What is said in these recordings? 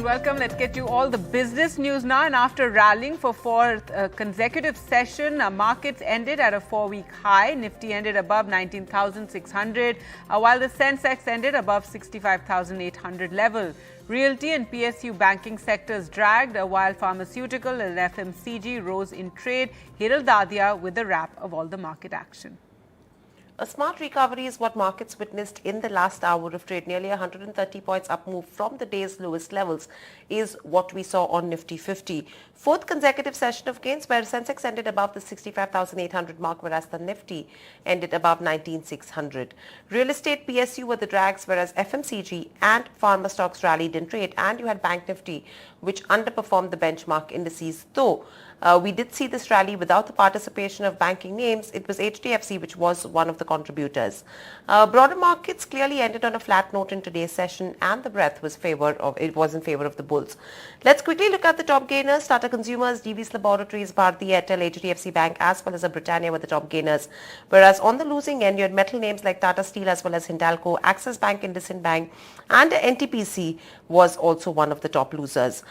and welcome. Let's get you all the business news now. And after rallying for fourth consecutive session, markets ended at a 4-week high. Nifty ended above 19,600, while the Sensex ended above 65,800 level. Realty and PSU banking sectors dragged, while pharmaceutical and FMCG rose in trade. Hiral Dadia with the wrap of all the market action. A smart recovery is what markets witnessed in the last hour of trade. Nearly 130 points up move from the day's lowest levels is what we saw on Nifty 50. Fourth consecutive session of gains where Sensex ended above the 65,800 mark, whereas the Nifty ended above 19,600. Real estate PSU were the drags, whereas FMCG and pharma stocks rallied in trade, and you had Bank Nifty, which underperformed the benchmark indices. Though we did see this rally without the participation of banking names, it was HDFC which was one of the contributors. Broader markets clearly ended on a flat note in today's session, and the breadth was in favor of the bulls. Let's quickly look at the top gainers. Tata Consumers, Divi's Laboratories, Bharti Airtel, HDFC Bank as well as Britannia were the top gainers. Whereas on the losing end, you had metal names like Tata Steel as well as Hindalco, Axis Bank, IndusInd Bank, and NTPC was also one of the top losers.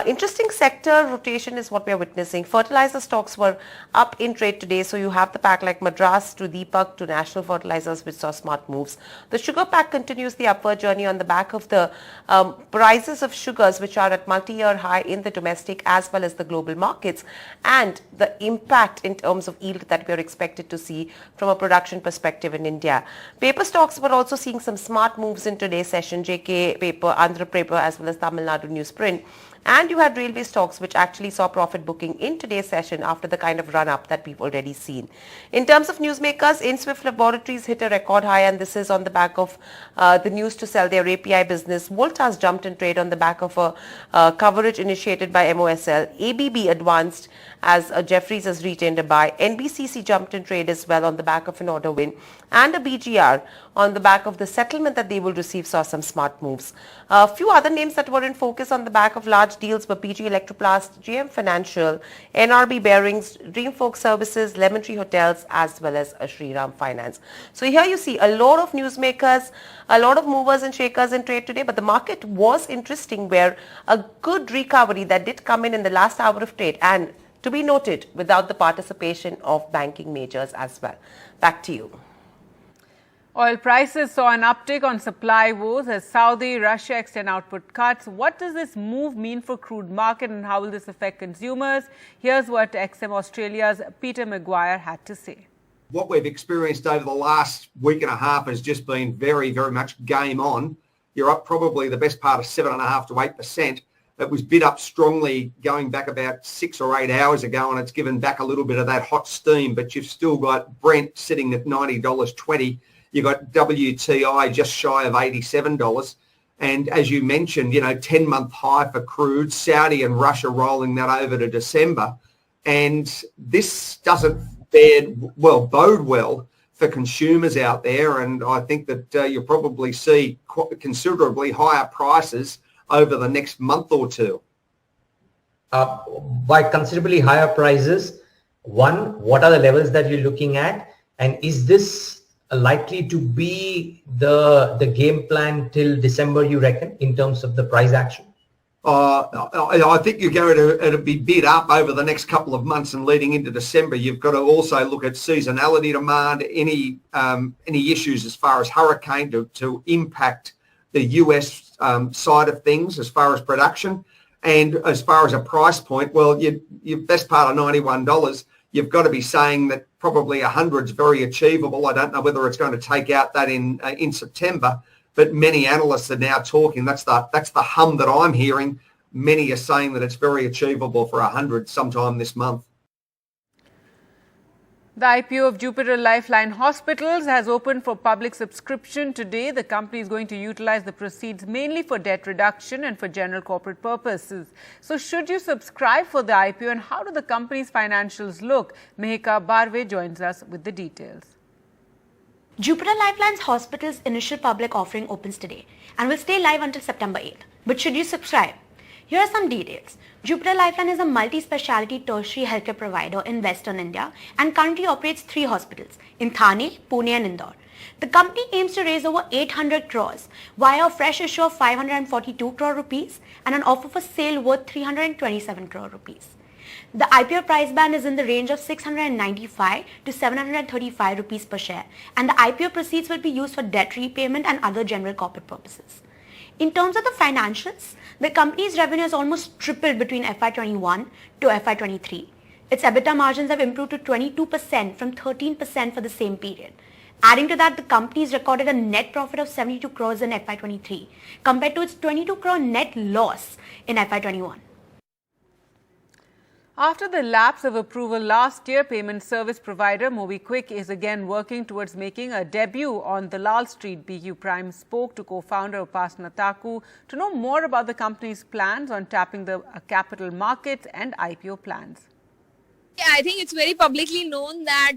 Interesting sector rotation is what we are witnessing. Fertilizer stocks were up in trade today, so you have the pack like Madras to Deepak to National Fertilizers, which saw smart moves. The sugar pack continues the upward journey on the back of the prices of sugars, which are at multi-year high in the domestic as well as the global markets, and the impact in terms of yield that we are expected to see from a production perspective in India. Paper stocks were also seeing some smart moves in today's session. JK Paper, Andhra Paper as well as Tamil Nadu Newsprint. And you had railway stocks which actually saw profit booking in today's session after the kind of run-up that we've already seen. In terms of newsmakers, Inswift Laboratories hit a record high, and this is on the back of the news to sell their API business. Voltas jumped in trade on the back of a coverage initiated by MOSL. ABB advanced as Jeffries has retained a buy. NBCC jumped in trade as well on the back of an order win. And a BGR on the back of the settlement that they will receive saw some smart moves. A few other names that were in focus on the back of large deals were PG Electroplast, GM Financial, NRB Bearings, Dreamfolk Services, Lemon Tree Hotels as well as Shriram Finance. So here you see a lot of newsmakers, a lot of movers and shakers in trade today, but the market was interesting where a good recovery that did come in the last hour of trade, and to be noted without the participation of banking majors as well. Back to you. Oil prices saw an uptick on supply woes as Saudi, Russia extend output cuts. What does this move mean for crude market, and how will this affect consumers? Here's what XM Australia's Peter McGuire had to say. What we've experienced over the last week and a half has just been very, very much game on. You're up probably the best part of 7.5% to 8%. It was bid up strongly going back about 6 or 8 hours ago, and it's given back a little bit of that hot steam, but you've still got Brent sitting at $90.20. You've got WTI just shy of $87. And as you mentioned, 10-month high for crude, Saudi and Russia rolling that over to December. And this doesn't bode well for consumers out there. And I think that you'll probably see considerably higher prices over the next month or two. By considerably higher prices, one, what are the levels that you're looking at? And is this likely to be the game plan till December, you reckon, in terms of the price action? I think you're going to be bid up over the next couple of months and leading into December. You've got to also look at seasonality demand, any issues as far as hurricane to impact the US side of things as far as production. And as far as a price point, well, your best part of $91, you've got to be saying that probably 100 is very achievable. I don't know whether it's going to take out that in September, but many analysts are now talking. That's the hum that I'm hearing. Many are saying that it's very achievable for 100 sometime this month. The IPO of Jupiter Lifeline Hospitals has opened for public subscription today. The company is going to utilize the proceeds mainly for debt reduction and for general corporate purposes. So should you subscribe for the IPO, and how do the company's financials look? Mehika Barve joins us with the details. Jupiter Lifeline's Hospital's initial public offering opens today and will stay live until September 8th. But should you subscribe? Here are some details. Jupiter Lifeline is a multi-speciality tertiary healthcare provider in Western India and currently operates 3 hospitals in Thane, Pune and Indore. The company aims to raise over 800 crores via a fresh issue of 542 crore rupees and an offer for sale worth 327 crore rupees. The IPO price band is in the range of 695 to 735 rupees per share, and the IPO proceeds will be used for debt repayment and other general corporate purposes. In terms of the financials, the company's revenue has almost tripled between FY21 to FY23. Its EBITDA margins have improved to 22% from 13% for the same period. Adding to that, the company has recorded a net profit of 72 crores in FY23 compared to its 22 crore net loss in FY21. After the lapse of approval last year, payment service provider MobiKwik is again working towards making a debut on the Lal Street. BU Prime spoke to co-founder Upasana Taku to know more about the company's plans on tapping the capital markets and IPO plans. Yeah, I think it's very publicly known that,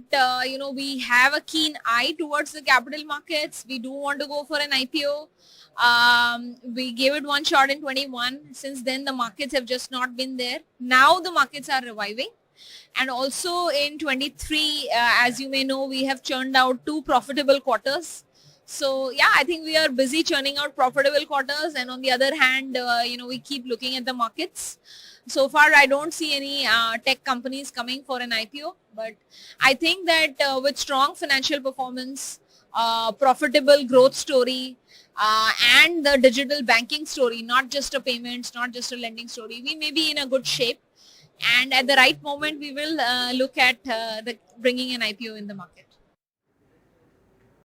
we have a keen eye towards the capital markets. We do want to go for an IPO. We gave it one shot in 21. Since then, the markets have just not been there. Now the markets are reviving. And also in 23, as you may know, we have churned out 2 profitable quarters. So yeah, I think we are busy churning out profitable quarters. And on the other hand, we keep looking at the markets. So far, I don't see any tech companies coming for an IPO. But I think that with strong financial performance, profitable growth story, and the digital banking story, not just a payments, not just a lending story, we may be in a good shape. And at the right moment, we will look at bringing an IPO in the market.